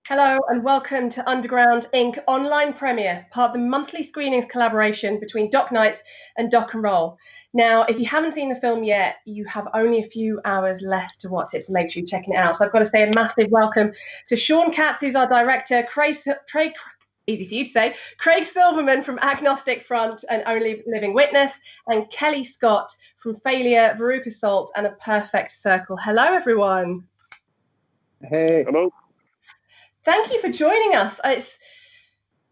Hello and welcome to Underground Inc. online premiere, part of the monthly screenings collaboration between Doc Nights and Doc and Roll. Now, if you haven't seen the film yet, you have only a few hours left to watch it, so make sure you're checking it out. So I've got to say a massive welcome to Shaun, Katz, who's our director, easy for you to say, Craig Silverman from Agnostic Front and Only Living Witness, and Kellii Scott from Failure, Veruca Salt, and A Perfect Circle. Hello, everyone. Hey. Hello. Thank you for joining us.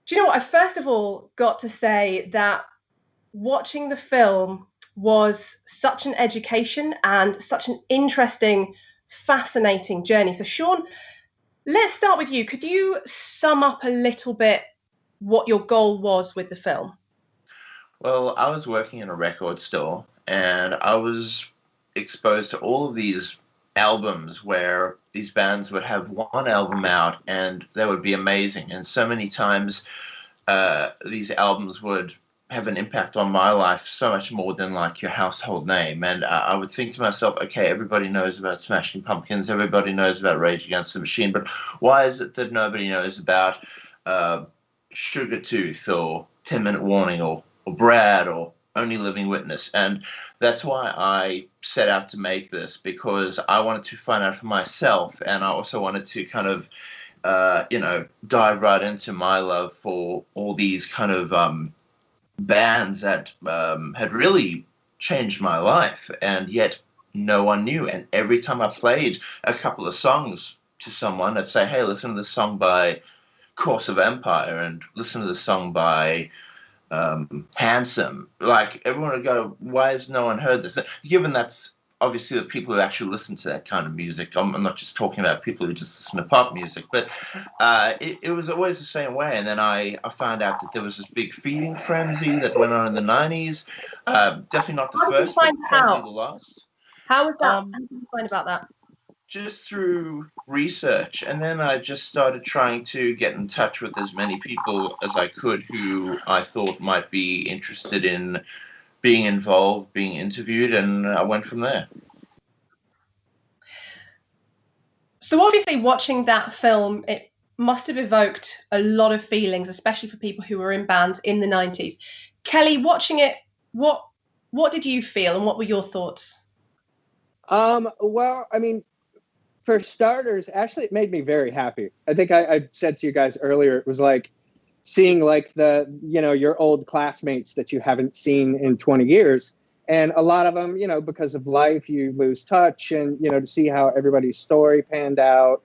Do you know what? I first of all got to say that watching the film was such an education and such an interesting, fascinating journey. So, Shaun, let's start with you. Could you sum up a little bit what your goal was with the film? Well, I was working in a record store and I was exposed to all of these albums where these bands would have one album out and they would be amazing. And so many times these albums would have an impact on my life so much more than like your household name. And I would think to myself, okay, everybody knows about Smashing Pumpkins, everybody knows about Rage Against the Machine, but why is it that nobody knows about Sugar Tooth or 10 Minute Warning or Brad or Only Living Witness? And that's why I set out to make this, because I wanted to find out for myself, and I also wanted to kind of dive right into my love for all these kind of bands that had really changed my life, and yet no one knew. And every time I played a couple of songs to someone, I'd say, hey, listen to this song by Course of Empire and listen to this song by Handsome. Like, everyone would go, why has no one heard this? Given that's obviously the people who actually listen to that kind of music. I'm not just talking about people who just listen to pop music, but it was always the same way. And then I found out that there was this big feeding frenzy that went on in the 90s. Definitely not the first, but probably the last. How was that? How did you find about that? Just through research. And then I just started trying to get in touch with as many people as I could who I thought might be interested in being involved, being interviewed, and I went from there. So obviously watching that film, it must have evoked a lot of feelings, especially for people who were in bands in the 90s. Kellii, watching it, what did you feel and what were your thoughts? Well, I mean, for starters, actually, it made me very happy. I think I said to you guys earlier, it was like seeing like your old classmates that you haven't seen in 20 years. And a lot of them, because of life, you lose touch, and, to see how everybody's story panned out.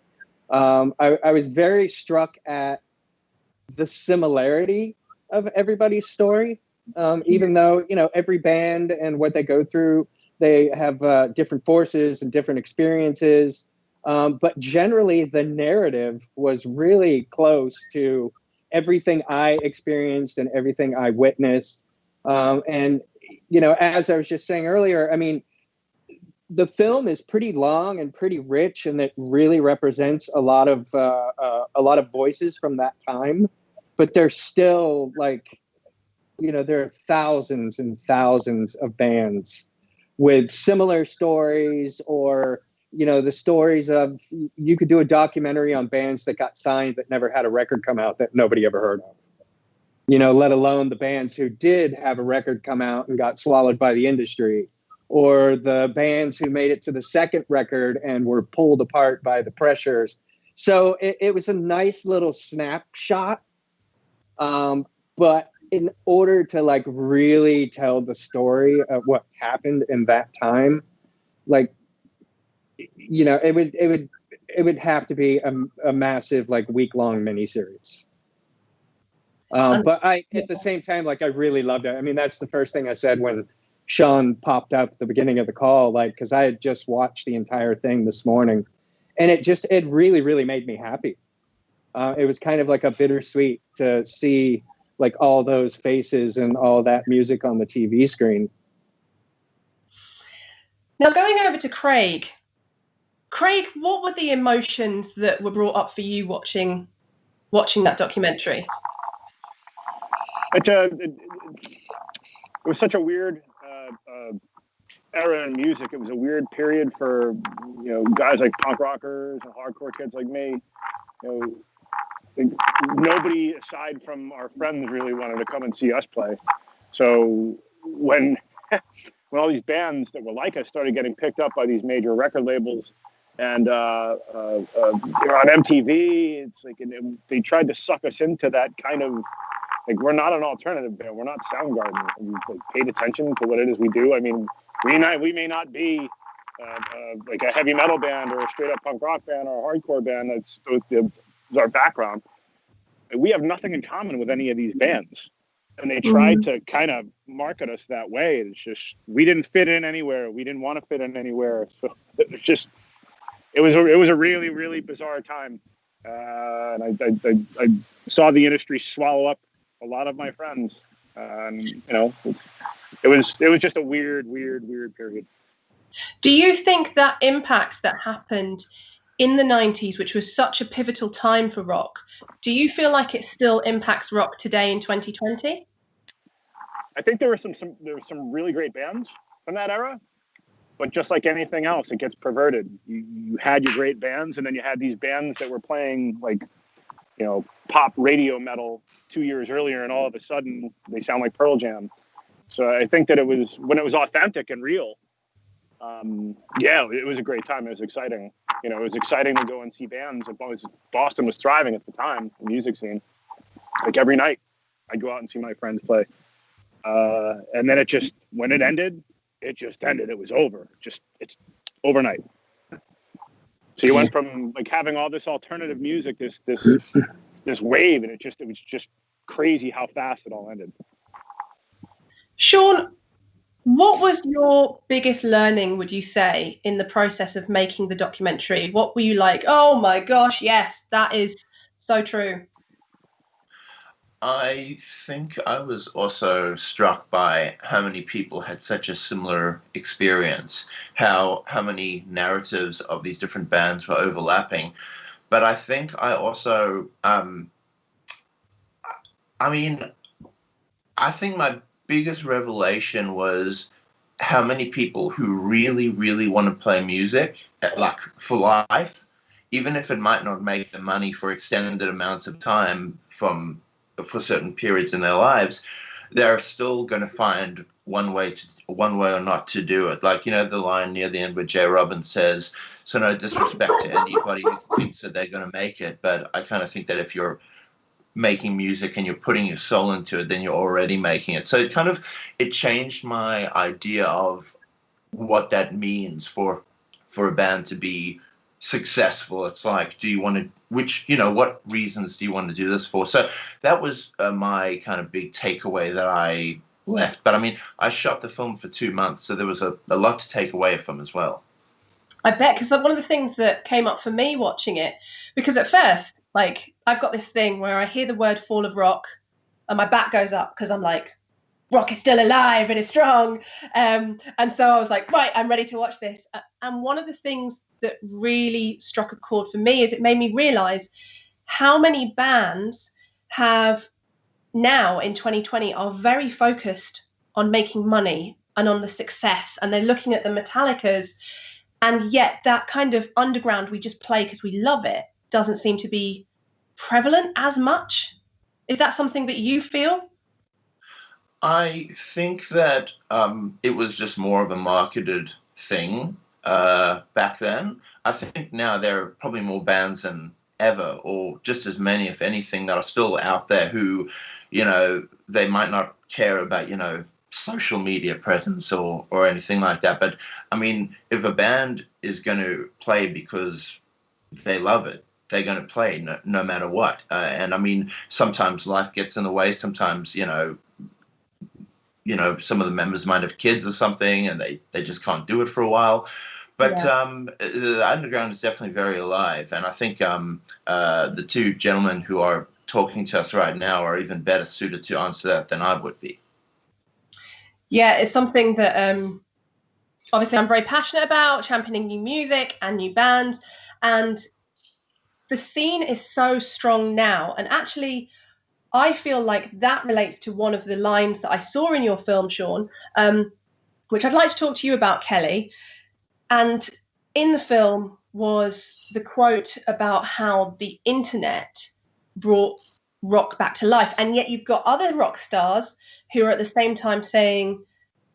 I was very struck at the similarity of everybody's story, even though, every band and what they go through, they have different forces and different experiences. But generally, the narrative was really close to everything I experienced and everything I witnessed. And, as I was just saying earlier, I mean, the film is pretty long and pretty rich, and it really represents a lot of voices from that time. But there's still there are thousands and thousands of bands with similar stories, or the stories of, you could do a documentary on bands that got signed that never had a record come out that nobody ever heard of. Let alone the bands who did have a record come out and got swallowed by the industry, or the bands who made it to the second record and were pulled apart by the pressures. So it was a nice little snapshot. But in order to really tell the story of what happened in that time, it would have to be a massive week-long miniseries. But at the same time, I really loved it. I mean, that's the first thing I said when Shaun popped up at the beginning of the call, because I had just watched the entire thing this morning, and it really, really made me happy. It was kind of like a bittersweet to see all those faces and all that music on the TV screen. Now, going over to Craig, what were the emotions that were brought up for you watching that documentary? It was such a weird era in music. It was a weird period for guys like punk rockers and hardcore kids like me. nobody aside from our friends really wanted to come and see us play. So when all these bands that were like us started getting picked up by these major record labels, and you're on MTV, it's like, and they tried to suck us into that kind of, like, we're not an alternative band, we're not Soundgarden. And like, paid attention to what it is we do. I mean, we may not be like a heavy metal band or a straight up punk rock band or a hardcore band. That's our background. We have nothing in common with any of these bands, and they tried to kind of market us that way. It's just, we didn't fit in anywhere. We didn't want to fit in anywhere. So it's just, it was a really, really bizarre time, and I saw the industry swallow up a lot of my friends. And you know, it was just a weird period. Do you think that impact that happened in the 90s, which was such a pivotal time for rock, do you feel like it still impacts rock today in 2020? I think there were some really great bands from that era, but just like anything else, it gets perverted. You had your great bands, and then you had these bands that were playing, like, you know, pop radio metal 2 years earlier, and all of a sudden they sound like Pearl Jam. So I think that it was, when it was authentic and real, yeah, it was a great time. It was exciting. You know, it was exciting to go and see bands. Boston was thriving at the time, the music scene. Like, every night I'd go out and see my friends play. And then when it ended, it just ended. It was over. It's overnight. So you went from like having all this alternative music, this wave, and it was just crazy how fast it all ended. Shaun, what was your biggest learning, would you say, in the process of making the documentary? What were you like, oh my gosh, yes, that is so true? I think I was also struck by how many people had such a similar experience, how many narratives of these different bands were overlapping. But I think I also, I think my biggest revelation was how many people who really, really want to play music, like, for life, even if it might not make them money for extended amounts of time for certain periods in their lives, they're still going to find one way or not to do it. Like, you know, the line near the end where Jay Robbins says, so no disrespect to anybody who thinks that they're going to make it, but I kind of think that if you're making music and you're putting your soul into it, then you're already making it. So it changed my idea of what that means for a band to be successful. It's like, what reasons do you want to do this for? So that was my kind of big takeaway that I left. But I mean, I shot the film for 2 months, so there was a lot to take away from as well. I bet, because one of the things that came up for me watching it, because at first, like, I've got this thing where I hear the word fall of rock and my back goes up because I'm like, rock is still alive, it is strong. And so I was like, right, I'm ready to watch this. And one of the things that really struck a chord for me is it made me realize how many bands have now in 2020 are very focused on making money and on the success, and they're looking at the Metallicas, and yet that kind of underground we just play because we love it doesn't seem to be prevalent as much. Is that something that you feel? I think that it was just more of a marketed thing back then. I think now there are probably more bands than ever, or just as many, if anything, that are still out there who, you know, they might not care about, you know, social media presence or anything like that. But I mean, if a band is going to play because they love it, they're going to play no matter what. And I mean, sometimes life gets in the way. Sometimes, you know, some of the members might have kids or something, and they just can't do it for a while. But the underground is definitely very alive, and I think the two gentlemen who are talking to us right now are even better suited to answer that than I would be. Yeah, it's something that obviously I'm very passionate about, championing new music and new bands, and the scene is so strong now. And actually, I feel like that relates to one of the lines that I saw in your film, Shaun, which I'd like to talk to you about, Kellii. And in the film was the quote about how the internet brought rock back to life. And yet you've got other rock stars who are at the same time saying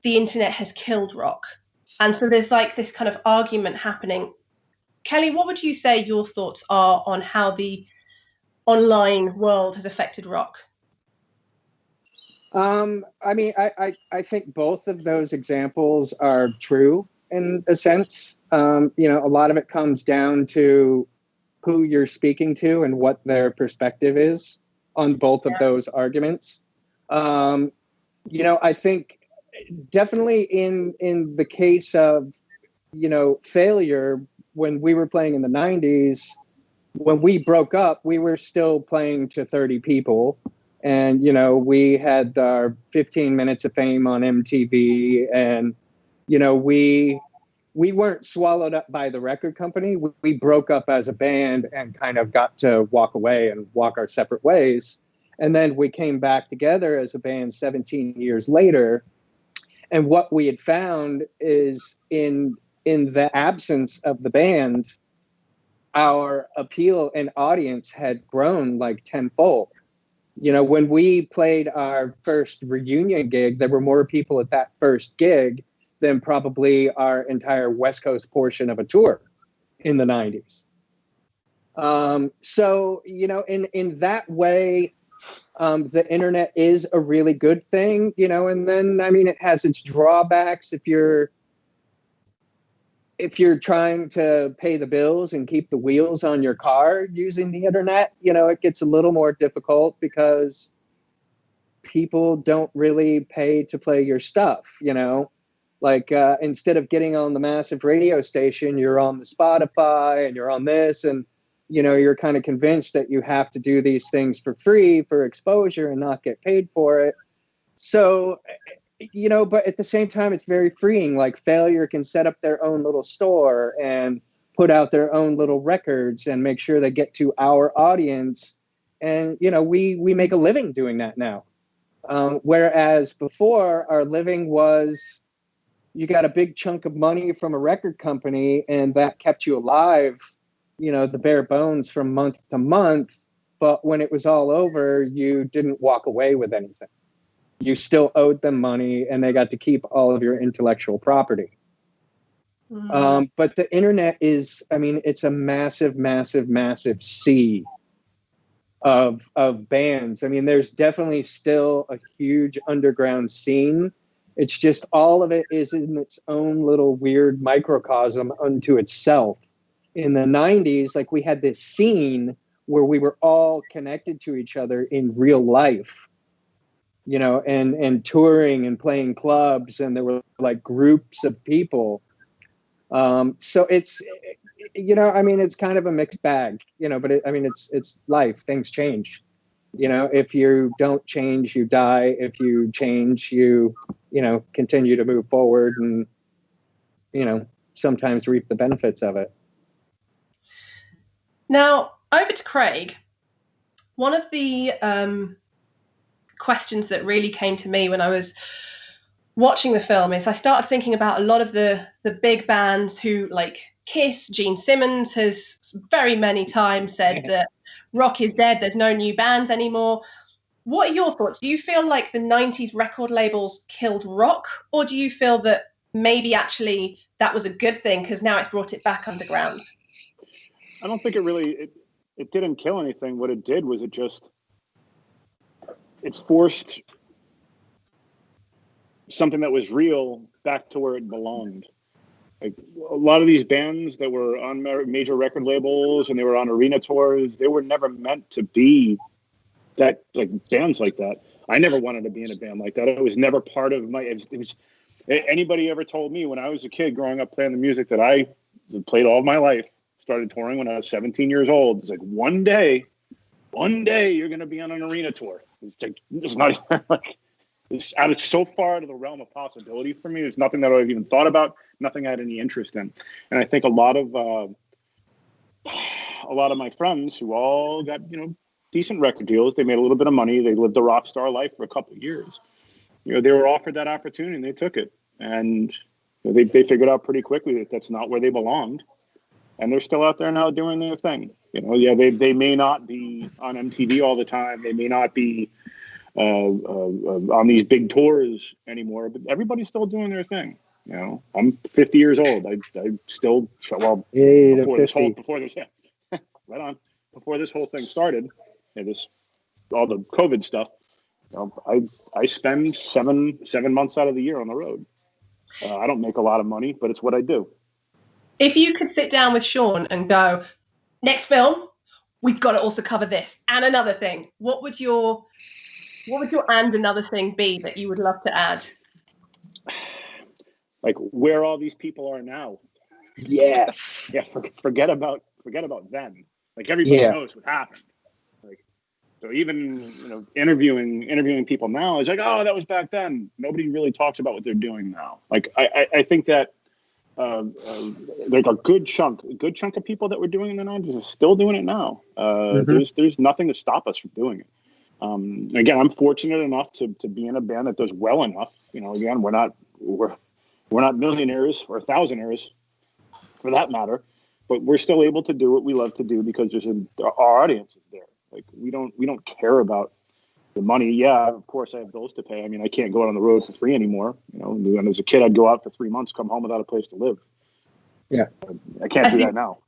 the internet has killed rock. And so there's like this kind of argument happening. Kellii, what would you say your thoughts are on how the online world has affected rock? I mean, I think both of those examples are true in a sense. You know, a lot of it comes down to who you're speaking to and what their perspective is on both of those arguments. You know, I think definitely in the case of, you know, failure, when we were playing in the 90s, when we broke up, we were still playing to 30 people. And, you know, we had our 15 minutes of fame on MTV, and, you know, we weren't swallowed up by the record company. We broke up as a band and kind of got to walk away and walk our separate ways. And then we came back together as a band 17 years later. And what we had found is in the absence of the band, our appeal and audience had grown like tenfold. You know, when we played our first reunion gig, there were more people at that first gig than probably our entire West Coast portion of a tour in the 90s. So, you know, in that way, the internet is a really good thing, you know, and then, I mean, it has its drawbacks if you're trying to pay the bills and keep the wheels on your car using the internet. You know, it gets a little more difficult because people don't really pay to play your stuff, you know. Like instead of getting on the massive radio station, you're on the Spotify and you're on this, and, you know, you're kind of convinced that you have to do these things for free for exposure and not get paid for it. So, you know, but at the same time, it's very freeing. Like Failure can set up their own little store and put out their own little records and make sure they get to our audience. And, you know, we make a living doing that now. Whereas before, our living was, you got a big chunk of money from a record company and that kept you alive, you know, the bare bones from month to month. But when it was all over, you didn't walk away with anything. You still owed them money and they got to keep all of your intellectual property. But the internet is, I mean, it's a massive, massive, massive sea of bands. I mean, there's definitely still a huge underground scene. It's just all of it is in its own little weird microcosm unto itself. In the 90s, like we had this scene where we were all connected to each other in real life. You know, and touring and playing clubs, and there were like groups of people. So it's, you know, I mean, it's kind of a mixed bag, you know, but I mean, it's life. Things change. You know, if you don't change, you die. If you change, you know, continue to move forward and, you know, sometimes reap the benefits of it. Now, over to Craig. One of the questions that really came to me when I was watching the film is I started thinking about a lot of the big bands who, like Kiss. Gene Simmons has very many times said that rock is dead, there's no new bands anymore. What are your thoughts? Do you feel like the 90s record labels killed rock, or do you feel that maybe actually that was a good thing because now it's brought it back underground? I don't think it didn't kill anything. What it did was it's forced something that was real back to where it belonged. Like a lot of these bands that were on major record labels and they were on arena tours, they were never meant to be that, like bands like that. I never wanted to be in a band like that. It was never part of my. It was anybody ever told me when I was a kid growing up playing the music that I played all of my life, started touring when I was 17 years old. It's like one day you're going to be on an arena tour. It's not like it's so far out of the realm of possibility for me. It's nothing that I've even thought about, nothing I had any interest in. And I think a lot of my friends who all got, you know, decent record deals, they made a little bit of money, they lived the rock star life for a couple of years. You know, they were offered that opportunity and they took it. And you know, they figured out pretty quickly that that's not where they belonged. And they're still out there now doing their thing. You know, yeah, they may not be be on MTV all the time. They may not be on these big tours anymore, but everybody's still doing their thing. You know, I'm 50 years old. I still, well, before this whole right on, before this whole thing started, all the COVID stuff, you know, I spend seven months out of the year on the road. I don't make a lot of money, but it's what I do. If you could sit down with Shaun and go, next film, we've got to also cover this and another thing, what would your and another thing be that you would love to add? Like where all these people are now. Yes. Yeah. Forget about them. Like everybody knows what happened. Like, so even, you know, interviewing people now is like, oh, that was back then. Nobody really talks about what they're doing now. Like I think that there's a good chunk of people that were doing it in the 90s are still doing it now. There's nothing to stop us from doing it. Again, I'm fortunate enough to be in a band that does well enough. You know, again, we're not millionaires or thousandaires for that matter, but we're still able to do what we love to do because our audience is there. Like we don't care about the money. Yeah, of course I have bills to pay. I mean, I can't go out on the road for free anymore. You know, when as a kid, I'd go out for 3 months, come home without a place to live. Yeah, I can't do that now.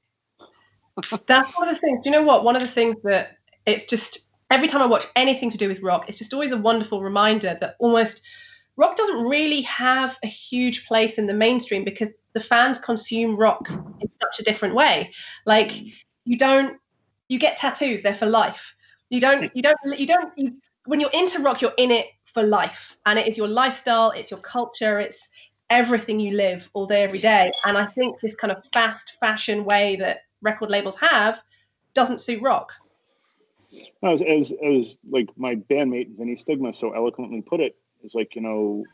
That's one of the things. Do you know what? One of the things that it's just every time I watch anything to do with rock, it's just always a wonderful reminder that almost rock doesn't really have a huge place in the mainstream because the fans consume rock in such a different way. Like you get tattoos, they're for life. When you're into rock, you're in it for life, and it is your lifestyle, it's your culture, it's everything you live all day, every day. And I think this kind of fast fashion way that record labels have doesn't suit rock. As like my bandmate Vinny Stigma so eloquently put it, it's like, you know,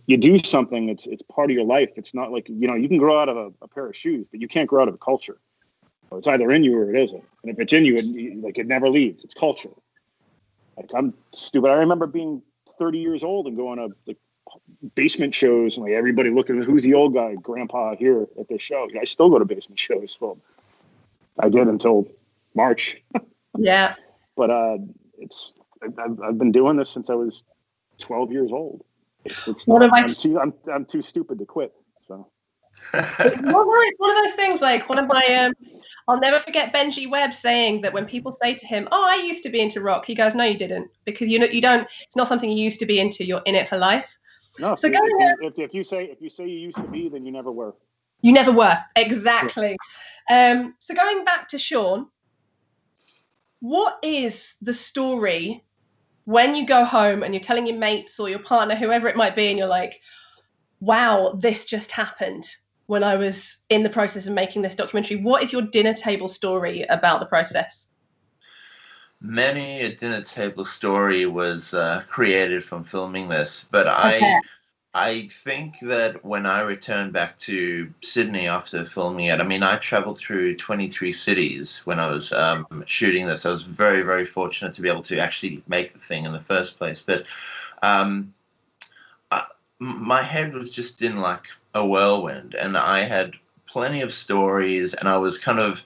you do something, it's part of your life. It's not like, you know, you can grow out of a pair of shoes, but you can't grow out of a culture. It's either in you or it isn't. And if it's in you, it never leaves. It's culture. Like I'm stupid. I remember being 30 years old and going to like basement shows and like everybody looking, who's the old guy, grandpa here at this show. I still go to basement shows. Well, I did until March. Yeah. But I've been doing this since I was 12 years old. I'm too stupid to quit. So. It's one of those things. Like one of my, I'll never forget Benji Webb saying that when people say to him, "Oh, I used to be into rock," he goes, "No, you didn't, because you don't. It's not something you used to be into. You're in it for life." No. So if you say you used to be, then you never were. You never were, exactly. So going back to Shaun, what is the story when you go home and you're telling your mates or your partner, whoever it might be, and you're like, "Wow, this just happened when I was in the process of making this documentary"? What is your dinner table story about the process? Many a dinner table story was created from filming this, but I think that when I returned back to Sydney after filming it, I mean, I traveled through 23 cities when I was shooting this. I was very, very fortunate to be able to actually make the thing in the first place. But my head was just in like a whirlwind, and I had plenty of stories, and I was kind of,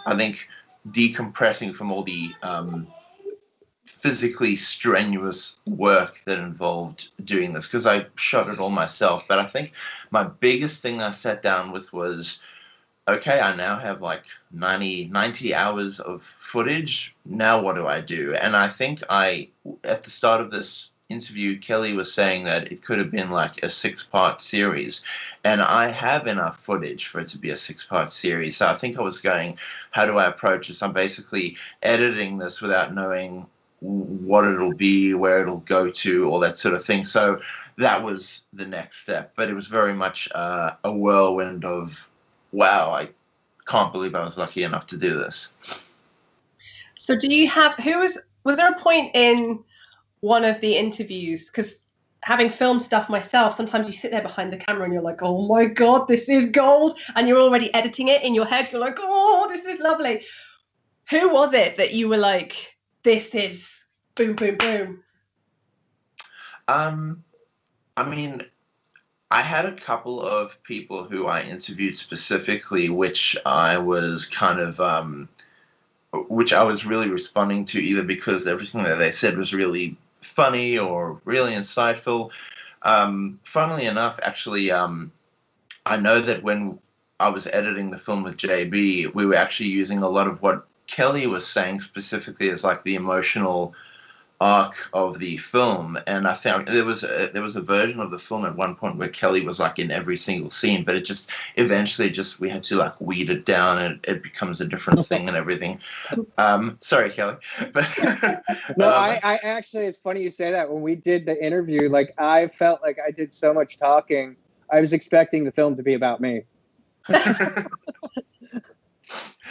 I think, decompressing from all the physically strenuous work that involved doing this, because I shot it all myself. But I think my biggest thing I sat down with was, okay, I now have like 90 hours of footage. Now what do I do? And I think at the start of this interview, Kellii was saying that it could have been like a 6-part series, and I have enough footage for it to be a 6-part series. So I think I was going, how do I approach this? I'm basically editing this without knowing what it'll be, where it'll go to, all that sort of thing. So that was the next step, but it was very much a whirlwind of, wow, I can't believe I was lucky enough to do this. So do you have, was there a point in one of the interviews, because having filmed stuff myself, sometimes you sit there behind the camera and you're like, oh my God, this is gold. And you're already editing it in your head. You're like, oh, this is lovely. Who was it that you were like, this is boom, boom, boom? I mean, I had a couple of people who I interviewed specifically, which I was kind of which I was really responding to either because everything that they said was really funny or really insightful. Funnily enough, actually, I know that when I was editing the film with JB, we were actually using a lot of what Kellii was saying specifically as like the emotional arc of the film, and I found there was a version of the film at one point where Kellii was like in every single scene, but it just eventually just we had to like weed it down and it becomes a different thing and everything. Sorry, Kellii, but no, I actually, it's funny you say that. When we did the interview, like I felt like I did so much talking. I was expecting the film to be about me.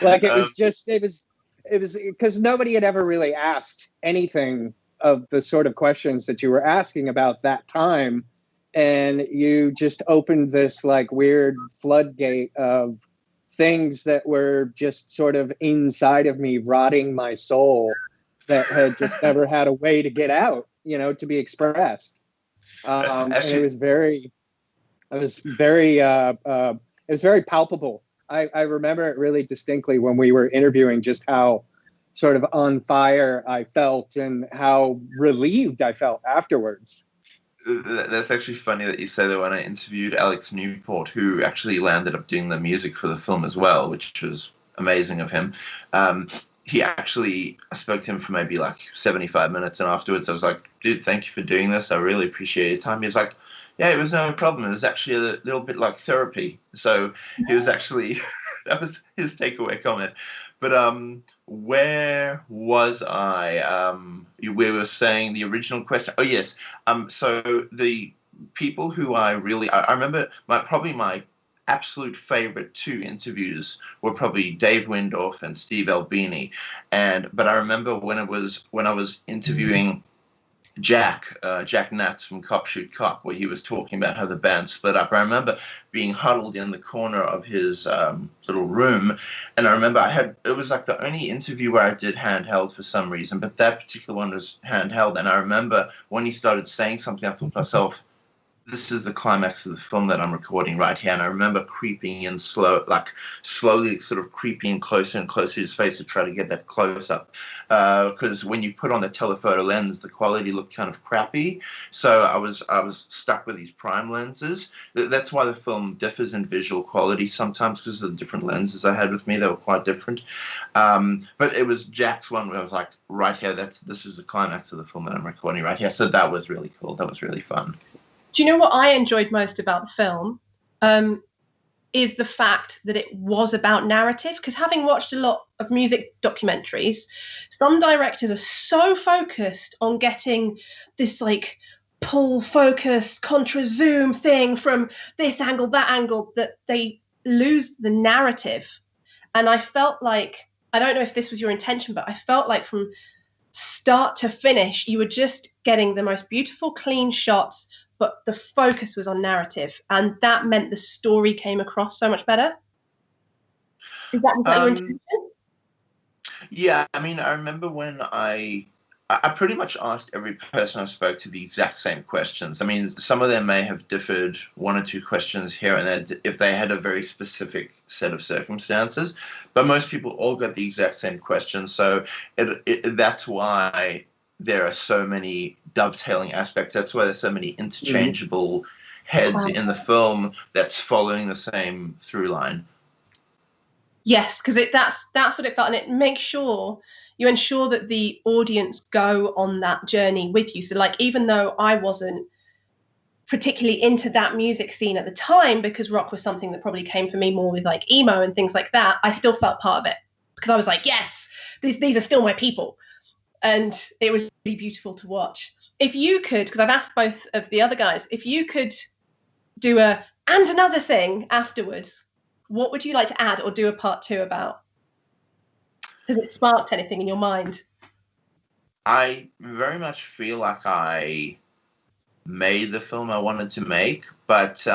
Like it was because nobody had ever really asked anything of the sort of questions that you were asking about that time, and you just opened this like weird floodgate of things that were just sort of inside of me, rotting my soul, that had just never had a way to get out, to be expressed. And it was very palpable. I remember it really distinctly when we were interviewing, just how sort of on fire I felt and how relieved I felt afterwards. That's actually funny that you say that. When I interviewed Alex Newport, who actually landed up doing the music for the film as well, which was amazing of him. I spoke to him for maybe like 75 minutes, and afterwards I was like, dude, thank you for doing this. I really appreciate your time. He was like, yeah, it was no problem. It was actually a little bit like therapy. So he was actually, that was his takeaway comment. But where was I? We were saying the original question. Oh, yes. So the people who I remember my absolute favorite two interviews were probably Dave Windorf and Steve Albini. But I remember when I was interviewing Jack Natz from Cop Shoot Cop, where he was talking about how the band split up. I remember being huddled in the corner of his little room, and I remember it was like the only interview where I did handheld for some reason, but that particular one was handheld. And I remember when he started saying something, I thought to myself, this is the climax of the film that I'm recording right here. And I remember creeping in slowly sort of creeping closer and closer to his face to try to get that close up. Because when you put on the telephoto lens, the quality looked kind of crappy. So I was stuck with these prime lenses. That's why the film differs in visual quality sometimes, because of the different lenses I had with me. They were quite different. But it was Jack's one where I was like, right here, this is the climax of the film that I'm recording right here. So that was really cool. That was really fun. Do you know what I enjoyed most about the film? Is the fact that it was about narrative. Because having watched a lot of music documentaries, some directors are so focused on getting this like pull focus, contra zoom thing from this angle, that angle, that they lose the narrative. And I felt like, I don't know if this was your intention, but I felt like from start to finish, you were just getting the most beautiful, clean shots, but the focus was on narrative, and that meant the story came across so much better. Was that your intention? Yeah, I mean, I remember when I pretty much asked every person I spoke to the exact same questions. I mean, some of them may have differed one or two questions here and there if they had a very specific set of circumstances, but most people all got the exact same question. So that's why there are so many dovetailing aspects. That's why there's so many interchangeable heads in the film that's following the same through line. Yes, because that's what it felt, and it makes sure you ensure that the audience go on that journey with you. So like, even though I wasn't particularly into that music scene at the time, because rock was something that probably came for me more with like emo and things like that, I still felt part of it, because I was like, yes, these are still my people. And it was really beautiful to watch. If you could, because I've asked both of the other guys, if you could do and another thing afterwards, what would you like to add or do a part 2 about? Has it sparked anything in your mind? I very much feel like I made the film I wanted to make, but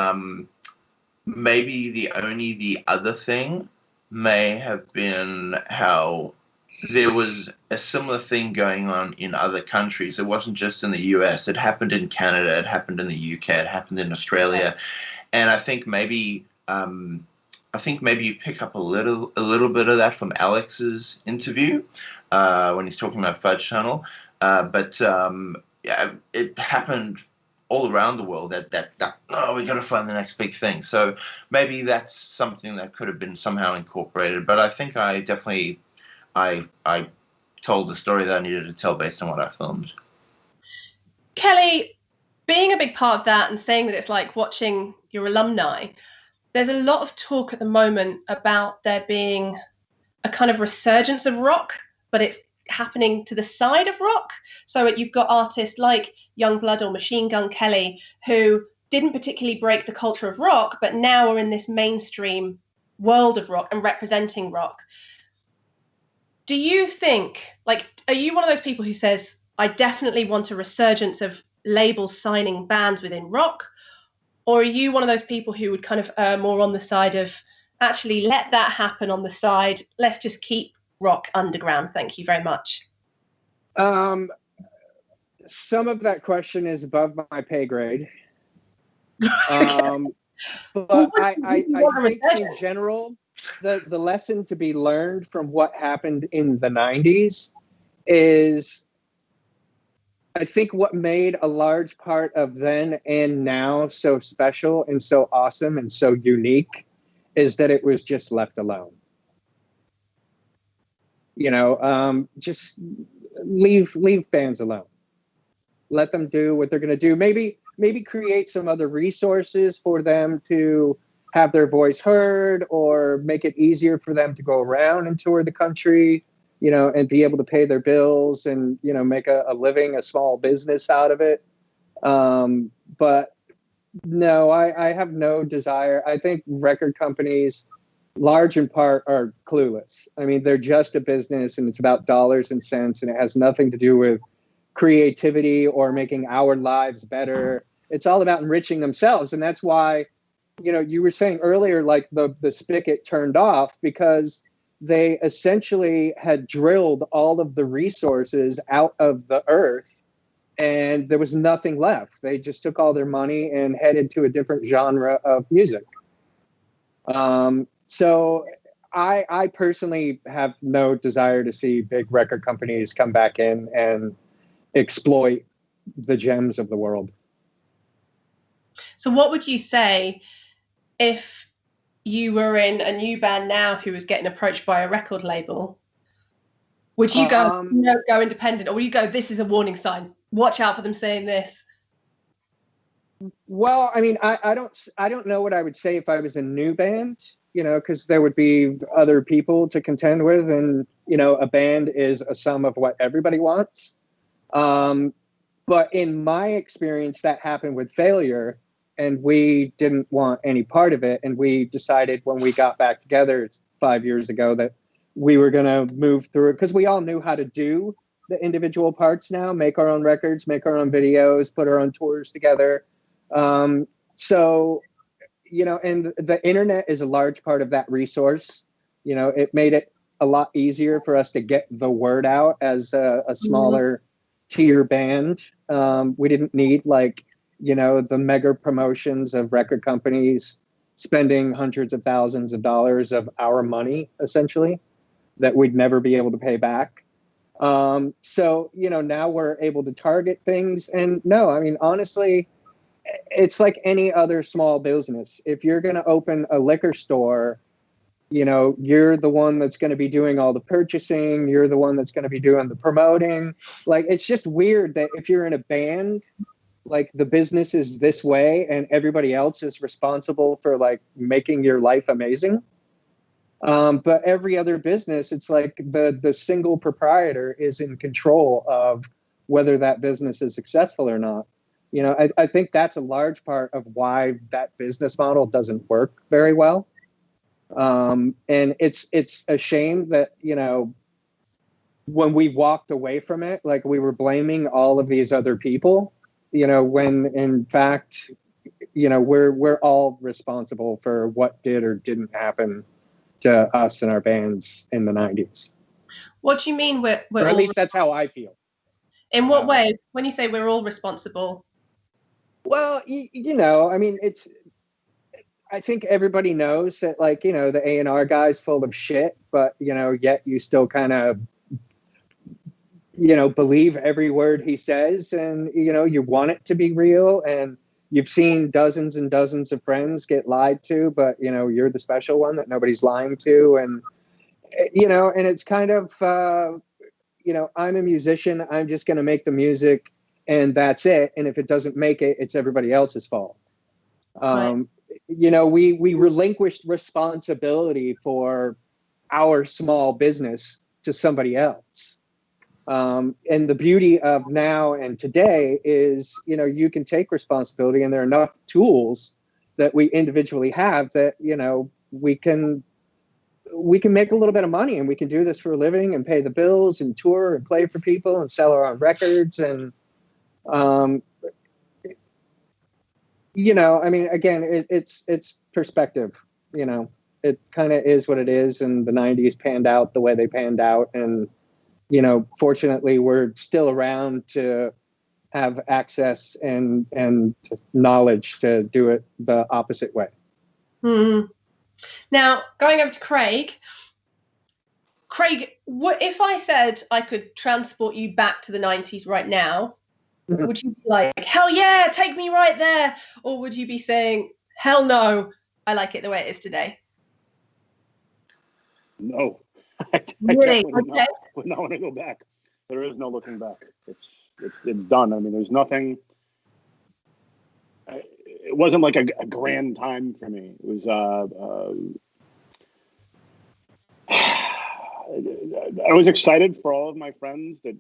maybe the other thing may have been how there was a similar thing going on in other countries. It wasn't just in the US. It happened in Canada. It happened in the UK. It happened in Australia. And I think maybe I think maybe you pick up a little bit of that from Alex's interview when he's talking about Fudge Tunnel, but yeah, it happened all around the world that oh, we got to find the next big thing. So maybe that's something that could have been somehow incorporated. But I think I definitely I told the story that I needed to tell based on what I filmed. Kellii, being a big part of that and saying that it's like watching your alumni, there's a lot of talk at the moment about there being a kind of resurgence of rock, but it's happening to the side of rock. So you've got artists like Youngblood or Machine Gun Kelly who didn't particularly break the culture of rock, but now are in this mainstream world of rock and representing rock. Do you think, like, are you one of those people who says, I definitely want a resurgence of labels signing bands within rock? Or are you one of those people who would kind of err more on the side of, actually, let that happen on the side. Let's just keep rock underground. Thank you very much. Some of that question is above my pay grade. But I think in general, the lesson to be learned from what happened in the 90s is, I think what made a large part of then and now so special and so awesome and so unique is that it was just left alone. You know, just leave bands alone. Let them do what they're going to do. Maybe create some other resources for them to have their voice heard, or make it easier for them to go around and tour the country, you know, and be able to pay their bills and, you know, make a living, a small business out of it. But no, I have no desire. I think record companies, large in part, are clueless. I mean, they're just a business, and it's about dollars and cents, and it has nothing to do with creativity or making our lives better. It's all about enriching themselves. And that's why, you know, you were saying earlier, like the spigot turned off, because they essentially had drilled all of the resources out of the earth and there was nothing left. They just took all their money and headed to a different genre of music. So I personally have no desire to see big record companies come back in and exploit the gems of the world. So what would you say if you were in a new band now who was getting approached by a record label? Would you go, no, go independent, or would you go, this is a warning sign, watch out for them saying this? Well, I mean, I don't know what I would say if I was a new band, you know, because there would be other people to contend with, and, you know, a band is a sum of what everybody wants. But in my experience, that happened with Failure, and we didn't want any part of it. And we decided when we got back together 5 years ago that we were going to move through it, because we all knew how to do the individual parts now, make our own records, make our own videos, put our own tours together. So, you know, and the internet is a large part of that resource. You know, it made it a lot easier for us to get the word out as a smaller tier band. We didn't need, like, you know, the mega promotions of record companies spending hundreds of thousands of dollars of our money, essentially, that we'd never be able to pay back. So, you know, now we're able to target things. And no, I mean, honestly, it's like any other small business. If you're going to open a liquor store, you know, you're the one that's going to be doing all the purchasing. You're the one that's going to be doing the promoting. Like, it's just weird that if you're in a band, like, the business is this way and everybody else is responsible for, like, making your life amazing. But every other business, it's like the single proprietor is in control of whether that business is successful or not. You know, I think that's a large part of why that business model doesn't work very well. And it's a shame that, you know, when we walked away from it, like, we were blaming all of these other people, you know, when in fact, you know, we're all responsible for what did or didn't happen to us and our bands in the 90s. What do you mean we're or at least that's how I feel. In what way? When you say we're all responsible? Well, you know, I mean, I think everybody knows that, like, you know, the A&R guy's full of shit, but, you know, yet you still kind of, you know, believe every word he says, and, you know, you want it to be real. And you've seen dozens and dozens of friends get lied to, but, you know, you're the special one that nobody's lying to. And, you know, and it's kind of, you know, I'm a musician. I'm just going to make the music and that's it. And if it doesn't make it, it's everybody else's fault. Right. You know, we relinquished responsibility for our small business to somebody else. And the beauty of now and today is, you know, you can take responsibility, and there are enough tools that we individually have that, you know, we can make a little bit of money, and we can do this for a living and pay the bills and tour and play for people and sell our own records. And, you know, I mean, again, it's perspective, you know, it kind of is what it is. And the 90s panned out the way they panned out. And, you know, fortunately, we're still around to have access and knowledge to do it the opposite way. Hmm. Now, going over to Craig, what if I said I could transport you back to the 90s right now? Would you be like, hell yeah, take me right there? Or would you be saying, hell no, I like it the way it is today? No. I Really? definitely would not want to go back. There is no looking back. It's done. I mean, there's nothing. It wasn't like a grand time for me. It was. I was excited for all of my friends that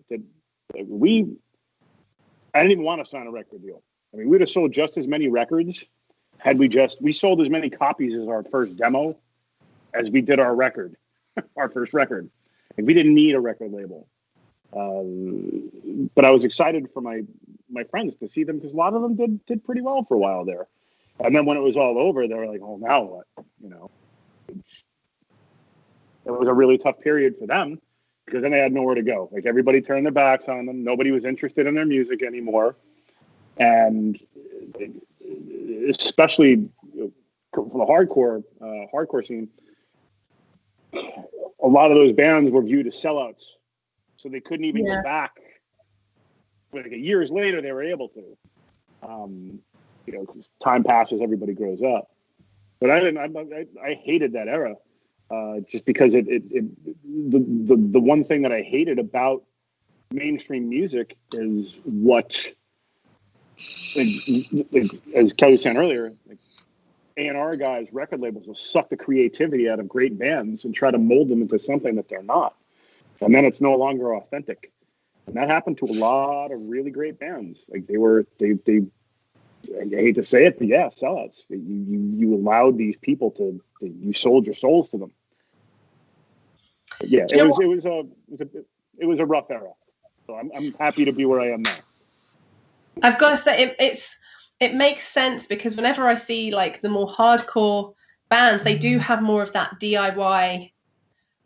we. I didn't even want to sign a record deal. I mean, we would have sold just as many records had we sold as many copies as our first demo as we did our record, our first record. Like, we didn't need a record label. But I was excited for my friends to see them, because a lot of them did pretty well for a while there. And then when it was all over, they were like, "Oh, now what?" You know, it was a really tough period for them, because then they had nowhere to go. Like, everybody turned their backs on them. Nobody was interested in their music anymore. And especially for the hardcore scene, a lot of those bands were viewed as sellouts. So they couldn't even go back. Like, years later, they were able to. You know, 'cause time passes, everybody grows up. But I hated that era, just because the one thing that I hated about mainstream music is what, like, as Kellii was saying earlier, like, A&R guys, record labels will suck the creativity out of great bands and try to mold them into something that they're not. And then it's no longer authentic. And that happened to a lot of really great bands. Like, they I hate to say it, but yeah, sellouts. You allowed these people you sold your souls to them. But yeah, it was a rough era. So I'm happy to be where I am now. I've got to say, it makes sense, because whenever I see, like, the more hardcore bands, they do have more of that DIY.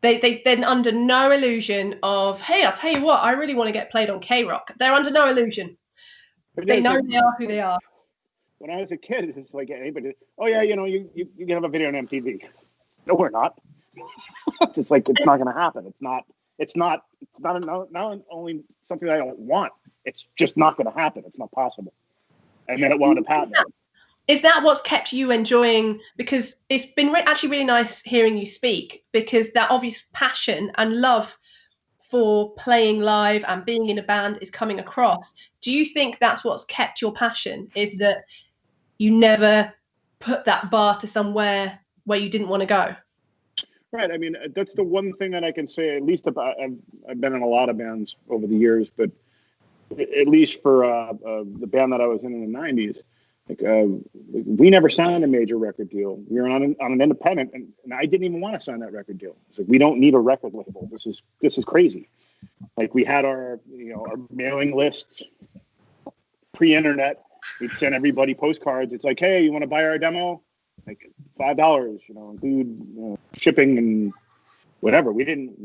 They're under no illusion of, hey, I'll tell you what, I really want to get played on K-Rock. They're under no illusion. They know they are who they are. When I was a kid, it's like anybody, oh yeah, you know, you can have a video on MTV. No, we're not. It's like, it's not going to happen. It's not only something I don't want. It's just not going to happen. It's not possible. And then it wound up happening. Is that what's kept you enjoying? Because it's been actually really nice hearing you speak, because that obvious passion and love for playing live and being in a band is coming across. Do you think that's what's kept your passion, is that you never put that bar to somewhere where you didn't want to go? Right. I mean, that's the one thing that I can say, at least about, I've been in a lot of bands over the years, but at least for the band that I was in the 90s, like, we never signed a major record deal. We were on an independent, and I didn't even want to sign that record deal. It's like, we don't need a record label. This is crazy. Like, we had our mailing list pre-internet. We'd send everybody postcards. It's like, hey, you want to buy our demo? Like, $5, include shipping and whatever. We didn't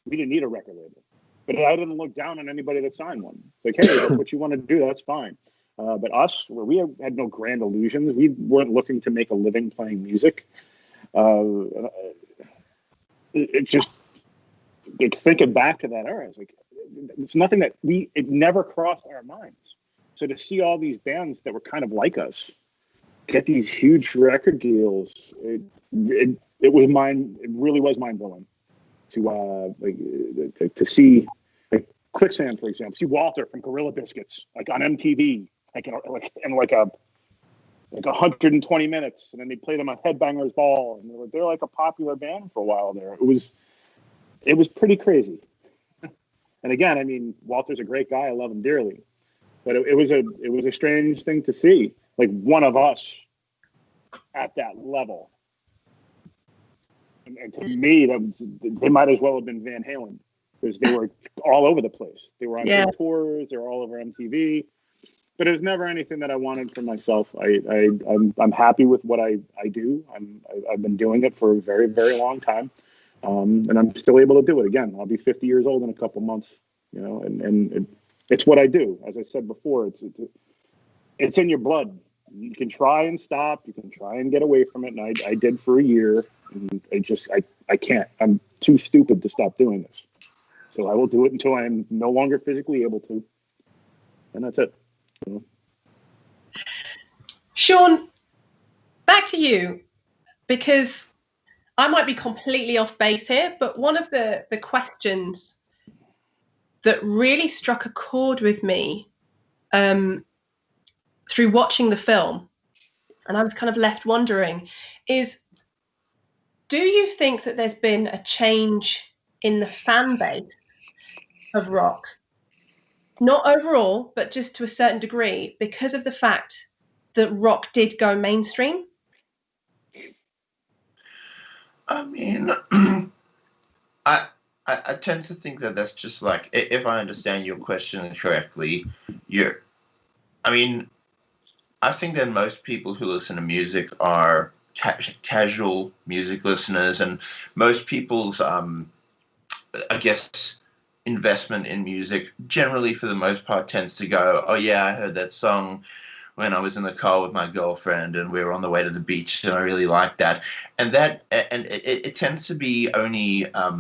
need a record label. But I didn't look down on anybody that signed one. It's like, hey, that's what you want to do. That's fine. But us, where we had no grand illusions, we weren't looking to make a living playing music. It's just thinking back to that era, it's like it's nothing that it never crossed our minds. So to see all these bands that were kind of like us get these huge record deals, it was it really was mind blowing to see like Quicksand, for example, see Walter from Gorilla Biscuits like on MTV, in 120 minutes, and then they played them on Headbangers Ball, and they're like a popular band for a while there. It was pretty crazy. And again, I mean, Walter's a great guy. I love him dearly, but it was a strange thing to see, like one of us at that level. And to me, they might as well have been Van Halen, because they were all over the place. They were on tours. They were all over MTV. But it was never anything that I wanted for myself. I'm happy with what I do. I've been doing it for a very, very long time, and I'm still able to do it. Again, I'll be 50 years old in a couple months, and it's what I do. As I said before, it's in your blood. You can try and stop. You can try and get away from it, and I did for a year. And I can't. I'm too stupid to stop doing this. So I will do it until I'm no longer physically able to, and that's it. Shaun, back to you, because I might be completely off base here, but one of the questions that really struck a chord with me through watching the film, and I was kind of left wondering, is do you think that there's been a change in the fan base of rock? Not overall, but just to a certain degree, because of the fact that rock did go mainstream? I mean, I tend to think that that's just like, if I understand your question correctly, I think that most people who listen to music are casual music listeners, and most people's, I guess, investment in music generally for the most part tends to go, oh yeah, I heard that song when I was in the car with my girlfriend and we were on the way to the beach and I really liked that. And it tends to be only a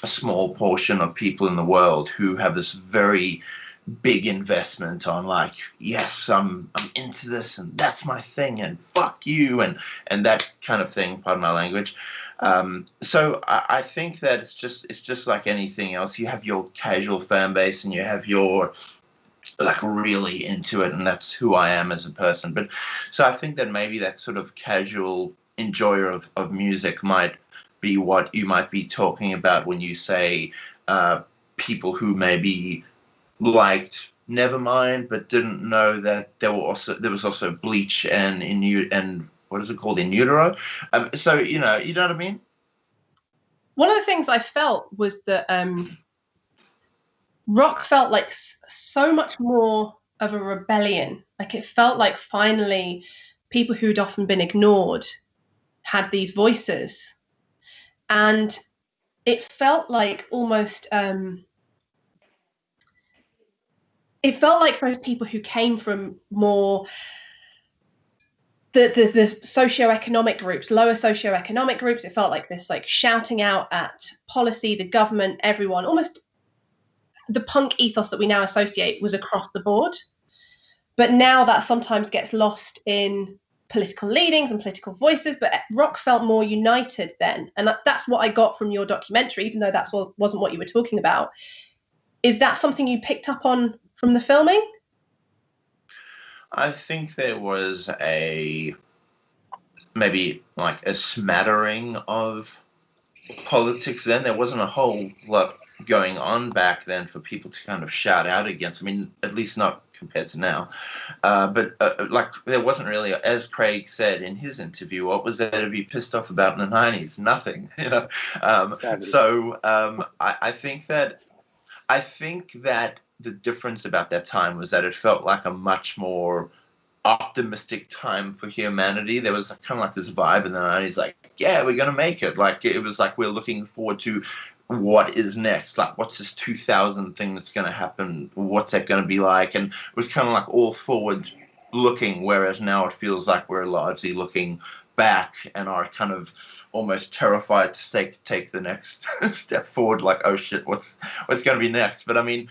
small portion of people in the world who have this very big investment on, like, yes, I'm into this and that's my thing and fuck you and that kind of thing, pardon my language. So I think that it's just like anything else. You have your casual fan base and you have your, like, really into it, and that's who I am as a person. But so I think that maybe that sort of casual enjoyer of music might be what you might be talking about when you say people who maybe liked Nevermind but didn't know that there was also Bleach and what is it called, In Utero. So you know what I mean. One of the things I felt was that rock felt like so much more of a rebellion. Like, it felt like finally people who'd often been ignored had these voices, and it felt like almost it felt like for people who came from more the socioeconomic groups, lower socioeconomic groups, it felt like this, like, shouting out at policy, the government, everyone. Almost the punk ethos that we now associate was across the board. But now that sometimes gets lost in political leanings and political voices, but rock felt more united then. And that's what I got from your documentary, even though wasn't what you were talking about. Is that something you picked up on from the filming? I think there was maybe like a smattering of politics then. There wasn't a whole lot going on back then for people to kind of shout out against. I mean, at least not compared to now. But like, there wasn't really, as Craig said in his interview, what was there to be pissed off about in the 90s? Nothing, you know. I think that the difference about that time was that it felt like a much more optimistic time for humanity. There was kind of like this vibe in the 90s, like, yeah, we're gonna make it. Like it was like we're looking forward to what is next. Like what's this 2000 thing that's gonna happen? What's that gonna be like? And it was kind of like all forward looking, whereas now it feels like we're largely looking back and are kind of almost terrified to take the next step forward. Like, oh shit, what's going to be next? But I mean,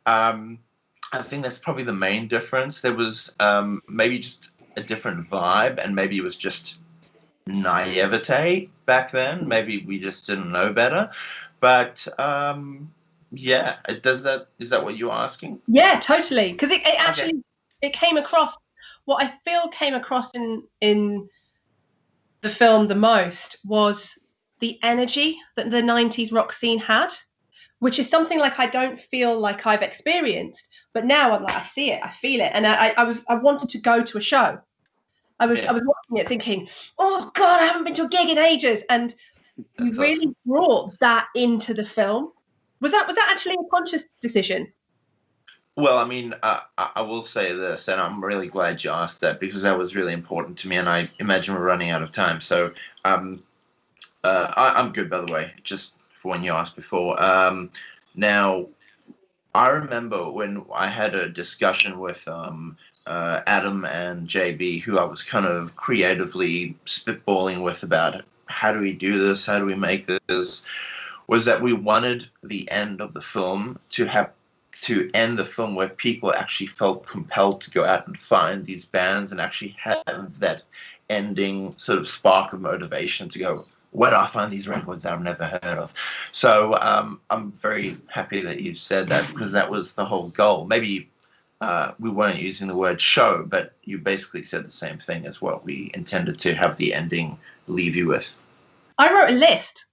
I think that's probably the main difference. There was maybe just a different vibe, and maybe it was just naivete back then. Maybe we just didn't know better. But yeah, is that what you're asking? Yeah, totally. Because it actually it came across. What I feel came across in the film the most was the energy that the 90s rock scene had, which is something like I don't feel like I've experienced, but now I'm like, I see it, I feel it. And I wanted to go to a show. I was watching it thinking, oh God, I haven't been to a gig in ages. And you really brought that into the film. Was that actually a conscious decision? Well, I mean, I will say this, and I'm really glad you asked that because that was really important to me, and I imagine we're running out of time. So I'm good, by the way, just for when you asked before. Now, I remember when I had a discussion with Adam and JB, who I was kind of creatively spitballing with about how do we do this, how do we make this, was that we wanted the end of the film to end the film where people actually felt compelled to go out and find these bands and actually have that ending sort of spark of motivation to go, where do I find these records that I've never heard of? So I'm very happy that you said that because that was the whole goal. Maybe we weren't using the word show, but you basically said the same thing as what we intended to have the ending leave you with. I wrote a list.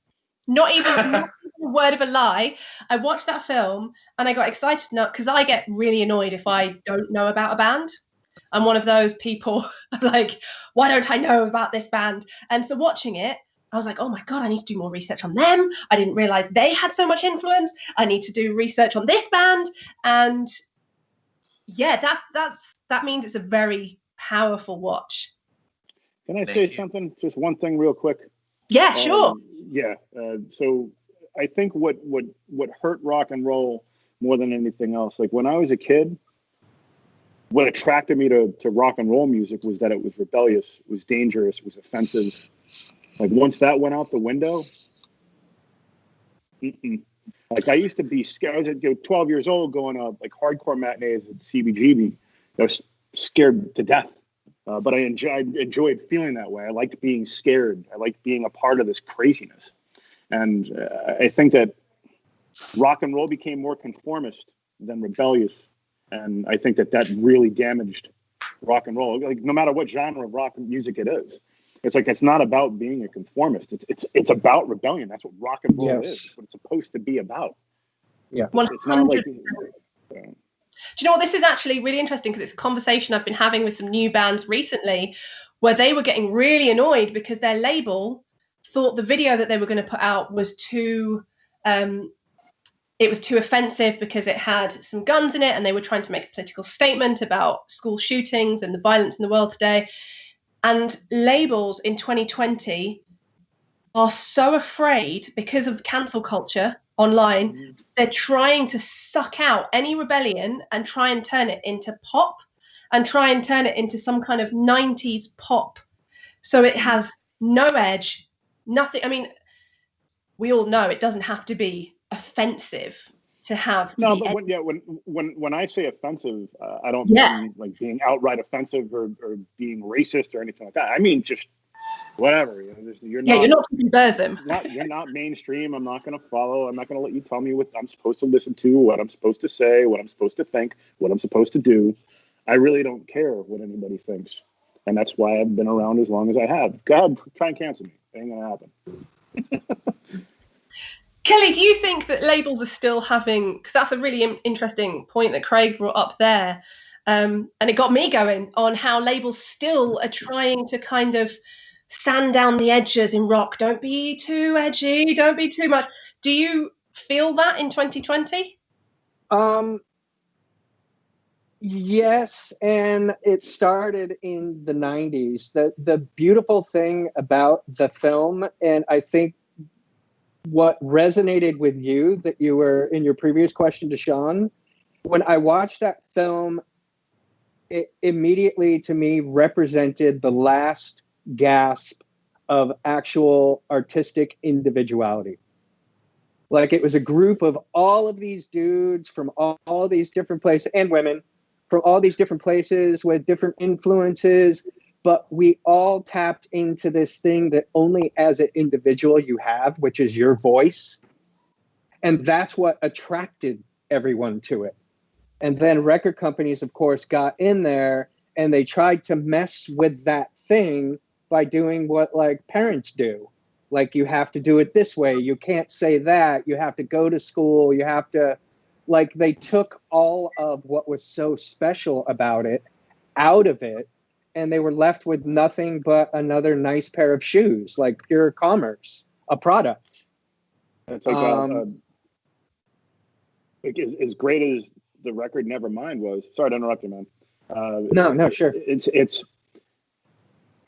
Not even a word of a lie. I watched that film and I got excited because I get really annoyed if I don't know about a band. I'm one of those people like, why don't I know about this band? And so watching it, I was like, oh my God, I need to do more research on them. I didn't realize they had so much influence. I need to do research on this band. And yeah, that means it's a very powerful watch. Can I say something? Just one thing real quick. Yeah, sure. So I think what hurt rock and roll more than anything else, like when I was a kid, what attracted me to rock and roll music was that it was rebellious, it was dangerous, it was offensive. Like once that went out the window, like I used to be scared. I was 12 years old going to like hardcore matinees at CBGB. I was scared to death. But I enjoyed feeling that way. I liked being scared. I liked being a part of this craziness. And I think that rock and roll became more conformist than rebellious. And I think that really damaged rock and roll. Like no matter what genre of rock music it is, it's like it's not about being a conformist. It's about rebellion. That's what rock and roll is. It's what it's supposed to be about. Yeah, 100%. It's not like. Do you know what? This is actually really interesting because it's a conversation I've been having with some new bands recently where they were getting really annoyed because their label thought the video that they were going to put out was too offensive because it had some guns in it and they were trying to make a political statement about school shootings and the violence in the world today. And labels in 2020 are so afraid because of cancel culture online. They're trying to suck out any rebellion and try and turn it into pop and try and turn it into some kind of 90s pop. So it has no edge, nothing. I mean, we all know it doesn't have to be offensive to have. No, but when I say offensive, I don't mean like being outright offensive or being racist or anything like that. I mean just whatever. You're not Burzum. You're not mainstream. I'm not going to follow. I'm not going to let you tell me what I'm supposed to listen to, what I'm supposed to say, what I'm supposed to think, what I'm supposed to do. I really don't care what anybody thinks, and that's why I've been around as long as I have. God, try and cancel me. It ain't gonna happen. Kellii, do you think that labels are still having? Because that's a really interesting point that Craig brought up there, and it got me going on how labels still are trying to kind of sand down the edges in rock. Don't be too edgy. Don't be too much. Do you feel that in 2020? Yes, and it started in the 90s. The beautiful thing about the film, and I think what resonated with you, that you were in your previous question to Shaun, when I watched that film, it immediately to me represented the last gasp of actual artistic individuality. Like, it was a group of all of these dudes from all these different places, and women from all these different places with different influences, but we all tapped into this thing that only as an individual you have, which is your voice. And that's what attracted everyone to it. And then record companies, of course, got in there and they tried to mess with that thing by doing what like parents do. Like, you have to do it this way. You can't say that. You have to go to school. You have to, like, they took all of what was so special about it out of it. And they were left with nothing but another nice pair of shoes, like pure commerce, a product. It's like, as great as the record Nevermind was. Sorry to interrupt you, man. No, sure. It's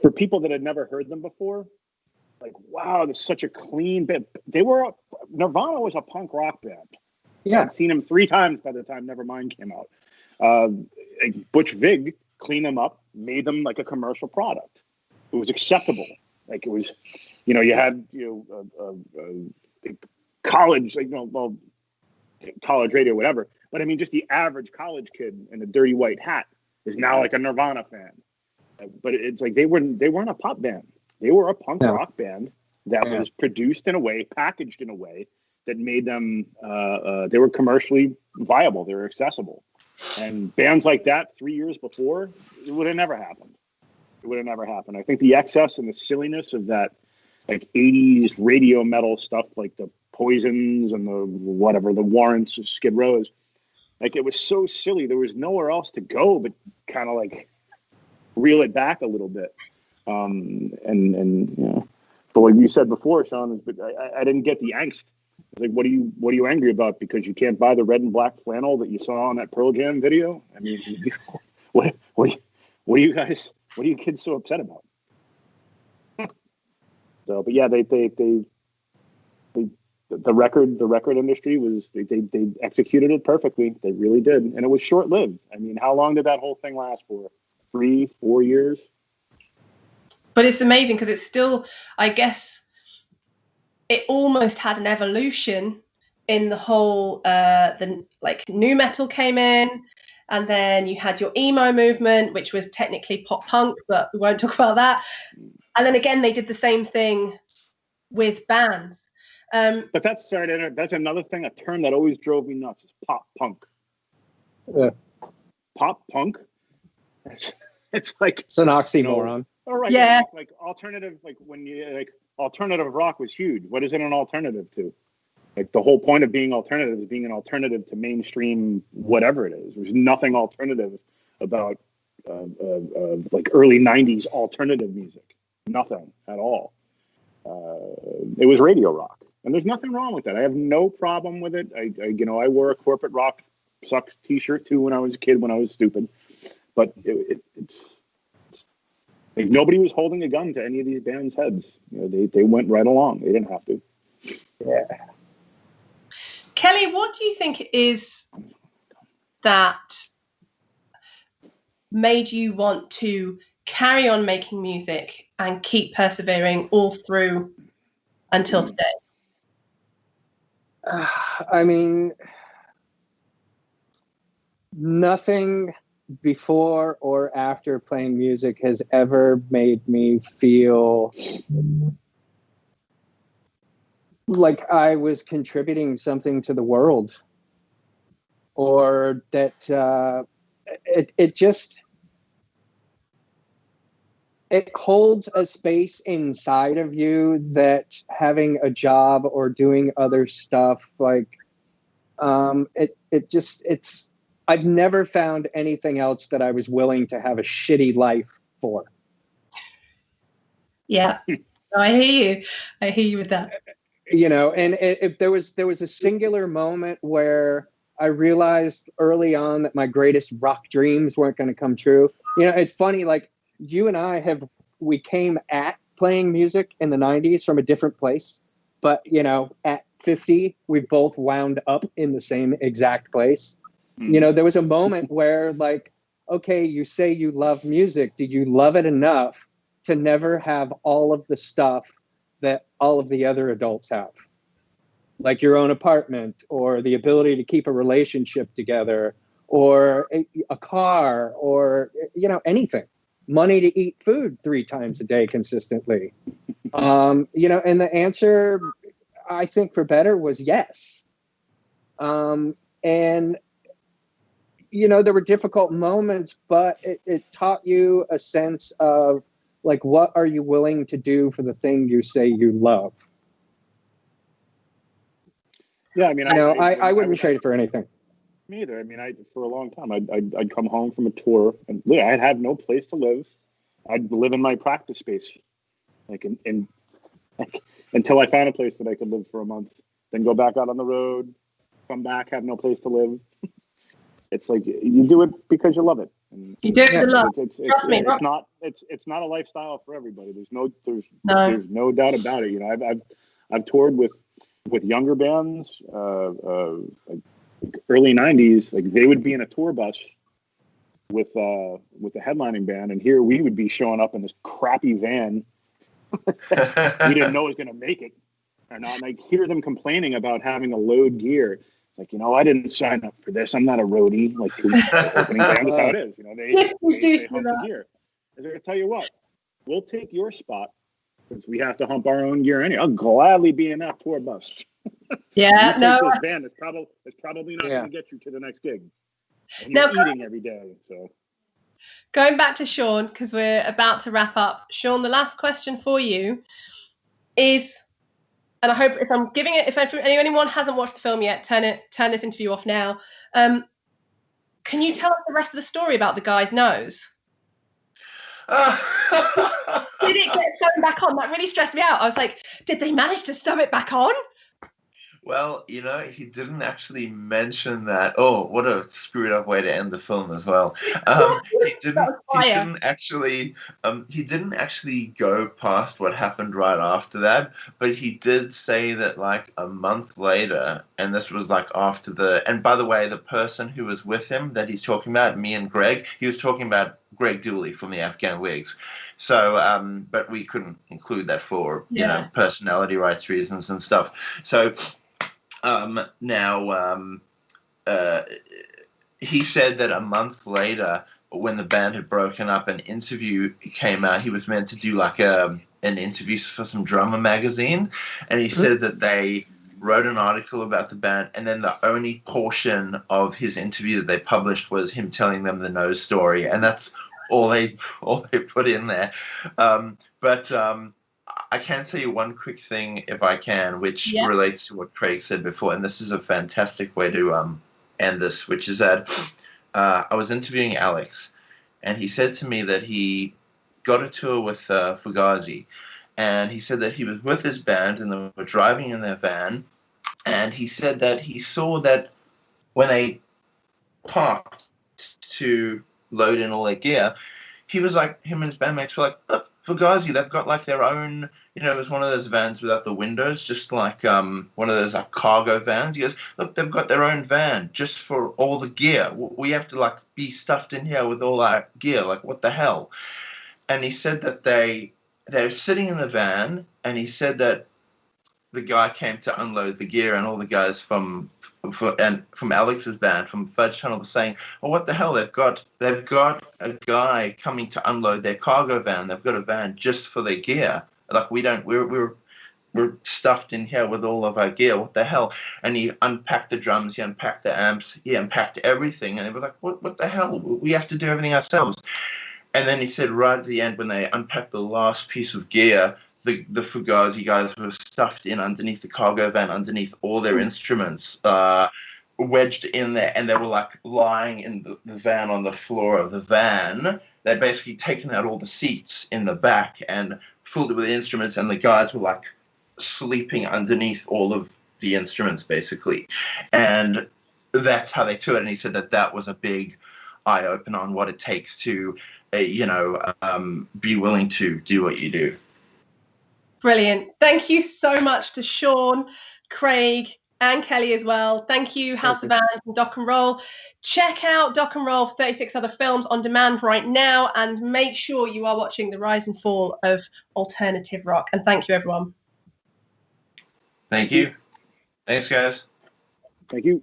for people that had never heard them before. Like, wow, this is such a clean band. Nirvana was a punk rock band. Yeah. I'd seen them 3 times by the time Nevermind came out. Butch Vig cleaned them up, made them like a commercial product. It was acceptable. Like, it was, you had college, college radio, whatever. But I mean, just the average college kid in a dirty white hat is now like a Nirvana fan. But it's like they weren't a pop band. They were a punk rock band that was produced in a way, packaged in a way that made them, they were commercially viable. They were accessible. And bands like that 3 years before, it would have never happened. It would have never happened. I think the excess and the silliness of that, like 80s radio metal stuff, like the Poisons and the Warrants, Skid Rows, like, it was so silly. There was nowhere else to go but kind of like reel it back a little bit. But like you said before, Shaun, I didn't get the angst. Like, what are you angry about? Because you can't buy the red and black flannel that you saw on that Pearl Jam video? I mean, what are you kids so upset about? So, but yeah, the record industry they executed it perfectly. They really did, and it was short lived. I mean, how long did that whole thing last for? 3-4 years. But it's amazing because it's still, I guess, it almost had an evolution in the whole, new metal came in, and then you had your emo movement, which was technically pop punk, but we won't talk about that. And then again, they did the same thing with bands. But that's another thing, a term that always drove me nuts is pop punk. Yeah. Pop punk? It's like, it's an oxymoron. All right. Yeah. Like alternative, like when you like alternative rock was huge. What is it an alternative to? Like, the whole point of being alternative is being an alternative to mainstream whatever it is. There's nothing alternative about like early 90s alternative music. Nothing at all. It was radio rock, and there's nothing wrong with that. I have no problem with it. I wore a corporate rock sucks t-shirt too when I was a kid, when I was stupid. But it's like nobody was holding a gun to any of these bands' heads. They went right along. They didn't have to. Yeah. Kellii, what do you think it is that made you want to carry on making music and keep persevering all through until today? I mean, nothing before or after playing music has ever made me feel like I was contributing something to the world, or that it holds a space inside of you that having a job or doing other stuff, like, I've never found anything else that I was willing to have a shitty life for. Yeah, I hear you with that. And there was a singular moment where I realized early on that my greatest rock dreams weren't going to come true. You know, it's funny, like you and I we came at playing music in the 90s from a different place, but you know, at 50, we both wound up in the same exact place. You know, there was a moment where like, okay, you say you love music. Do you love it enough to never have all of the stuff that all of the other adults have? Like your own apartment, or the ability to keep a relationship together, or a car, or, you know, anything. Money to eat food 3 times a day consistently. You know, and the answer, I think, for better was yes. And, you know, there were difficult moments, but it taught you a sense of, like, what are you willing to do for the thing you say you love? Yeah, I mean, you know, I wouldn't trade it for anything. Me either. I mean, for a long time, I'd come home from a tour, and yeah, I'd have no place to live. I'd live in my practice space, like until I found a place that I could live for a month, then go back out on the road, come back, have no place to live. It's like you do it because you love it. And you do it for love. Trust me, it's not a lifestyle for everybody. There's no doubt about it. You know, I've toured with younger bands, like early 90s. Like they would be in a tour bus with a headlining band, and here we would be showing up in this crappy van. We didn't know it was going to make it or not. And I hear them complaining about having to load gear. Like, you know, I didn't sign up for this. I'm not a roadie. Like, the opening band is how it is. You know, they hump the gear. I was going to tell you what, we'll take your spot since we have to hump our own gear anyway. I'll gladly be in that tour bus. Yeah, this van is probably not going to get you to the next gig. And you're eating every day, so. Going back to Shaun, because we're about to wrap up. Shaun, the last question for you is, and I hope if anyone hasn't watched the film yet, turn this interview off now. Can you tell us the rest of the story about the guy's nose? Did it get sewn back on? That really stressed me out. I was like, did they manage to sew it back on? Well, you know, he didn't actually mention that. Oh, what a screwed up way to end the film as well. He didn't actually go past what happened right after that, but he did say that like a month later, and this was like after and by the way, the person who was with him that he's talking about, me and Greg, he was talking about Greg Dooley from the Afghan Wigs. So, but we couldn't include that for, you know, personality rights reasons and stuff. So, he said that a month later, when the band had broken up, an interview came out. He was meant to do like an interview for some drummer magazine, and he said that they wrote an article about the band, and then the only portion of his interview that they published was him telling them the nose story, and that's all they put in there. But I can tell you one quick thing, if I can, which relates to what Craig said before, and this is a fantastic way to end this, which is that I was interviewing Alex, and he said to me that he got a tour with Fugazi, and he said that he was with his band, and they were driving in their van, and he said that he saw that when they parked to load in all their gear, he was like, him and his bandmates were like, look, Fugazi, they've got like their own, you know, it was one of those vans without the windows, just like one of those like cargo vans. He goes, look, they've got their own van just for all the gear. We have to like be stuffed in here with all our gear. Like, what the hell? And he said that they're sitting in the van, and he said that the guy came to unload the gear, and all the guys from Alex's band, from Fudge Tunnel, were saying, "Oh, what the hell? They've got a guy coming to unload their cargo van. They've got a van just for their gear. Like we're stuffed in here with all of our gear. What the hell?" And he unpacked the drums, he unpacked the amps, he unpacked everything, and they were like, "What the hell? We have to do everything ourselves." And then he said, right at the end, when they unpacked the last piece of gear, the Fugazi guys were stuffed in underneath the cargo van, underneath all their instruments, wedged in there, and they were like lying in the van on the floor of the van. They'd basically taken out all the seats in the back and filled it with instruments, and the guys were like sleeping underneath all of the instruments, basically. And that's how they do it. And he said that was a big eye opener on what it takes to, be willing to do what you do. Brilliant. Thank you so much to Shaun, Craig, and Kellii as well. Thank you, House of Bands and Doc and Roll. Check out Doc and Roll for 36 other films on demand right now, and make sure you are watching the rise and fall of alternative rock. And thank you, everyone. Thank you. Thanks, guys. Thank you.